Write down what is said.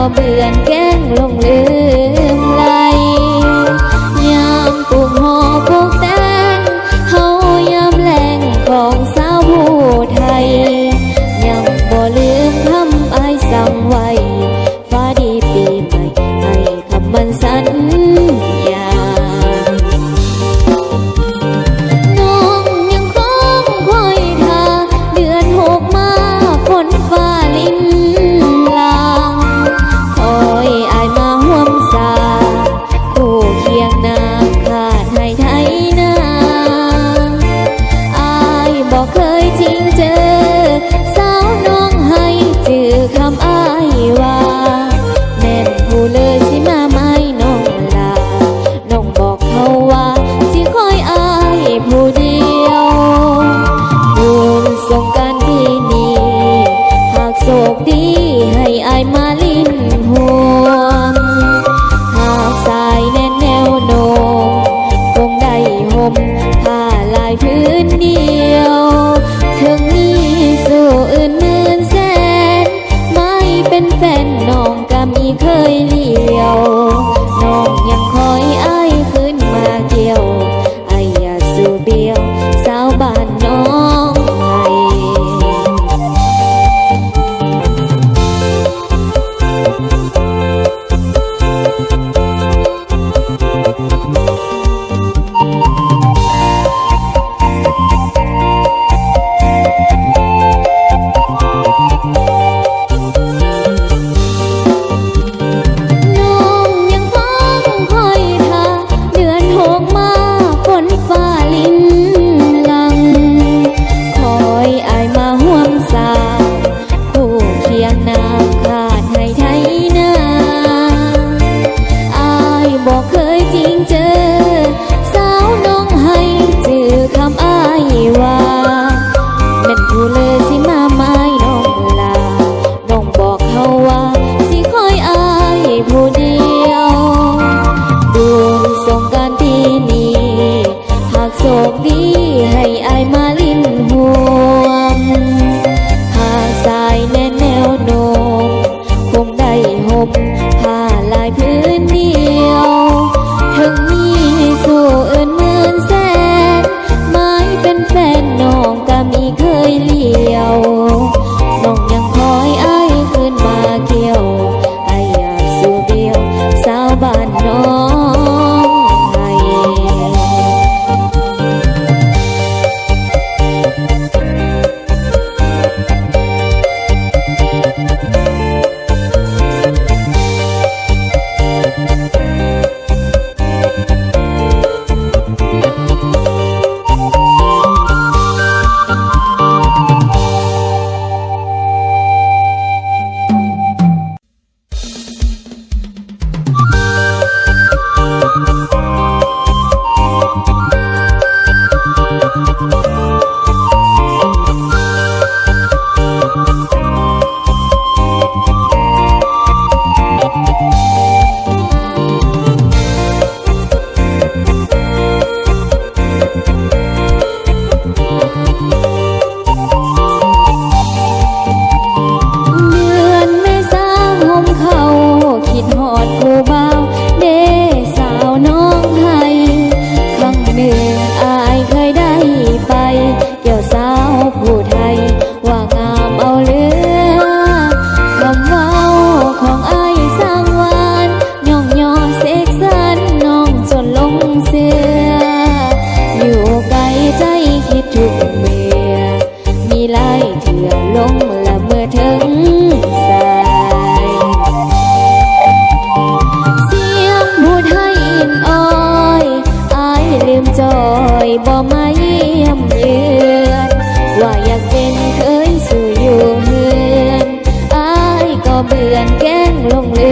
ก็เบื่อนแกล้งลงลืมไหลยามปลูกหอพวกแตงเฮายามแรงของสาวผู้ไทยยังบ่ลืมคำอ้ายสั่งไว้ฟ้าดีปีใหม่ให้คำมันสัญญาน้องยังคงคอยท่าเดือนหกมาฝนฟ้าลิ้นลางคอยอ้ายมาห่วมสาคู่เคียงนางขาดให้ไทยนาอ้ายบอกเคยจริงเจอสาวน้องให้จือคำอ้ายว่าแม่นผู้เลยสิมาไม่น้องลาน้องบอกเขาว่าสิคอยอ้ายผู้เดียวบุญสงกรานต์ปีนี้หากโชคดีให้อ้ายมาลิ้นห่วงหากสายแน่นแนวโน้มคงได้ห่มผ้าลายพื้นเดียวถึงมีสู่อื่นหมื่นแสนไม่เป็นแฟนน้องก็มีเคยเลี้ยวน้องยังคอยอ้ายขึ้นมาเกี่ยวอ้ายอย่าสู่เบี้ยวสาวบ้านน้องไห้น้องยังคงคอยท่าเดือนหกมาฝนฟ้าลิ้นลังคอยอ้ายมาห่วมสาคู่เคียงนางขาดให้ไทยนาอ้ายบอกเคยจริงเจอสาวน้องให้จือคำอ้ายว่าแม่นผู้เลยสิมาไม้น้องลาน้องบอกเขาว่าสิคอยอ้ายผู้เดียวบุญสงกรานต์ปีนี้หากโชคดีให้อ้ายมาลิ้นห่วงหากสายแน่นแนวโน้มคงได้ห่มผ้าลายพื้นเดียวถึงมีสู่อื่นหมื่นแสนไม่เป็นแฟนน้องก็มีเคยเลี้ยวน้องยังคอยอ้ายขึ้นมาเกี่ยวอ้ายอยากสู่เบี้ยวสาวบ้านน้องไห้ บ่มาเยี่ยมเยือนว่าอยากเป็นเคยสู่อยู่เฮือนอ้ายก็เบื่อนแกล้งลงลื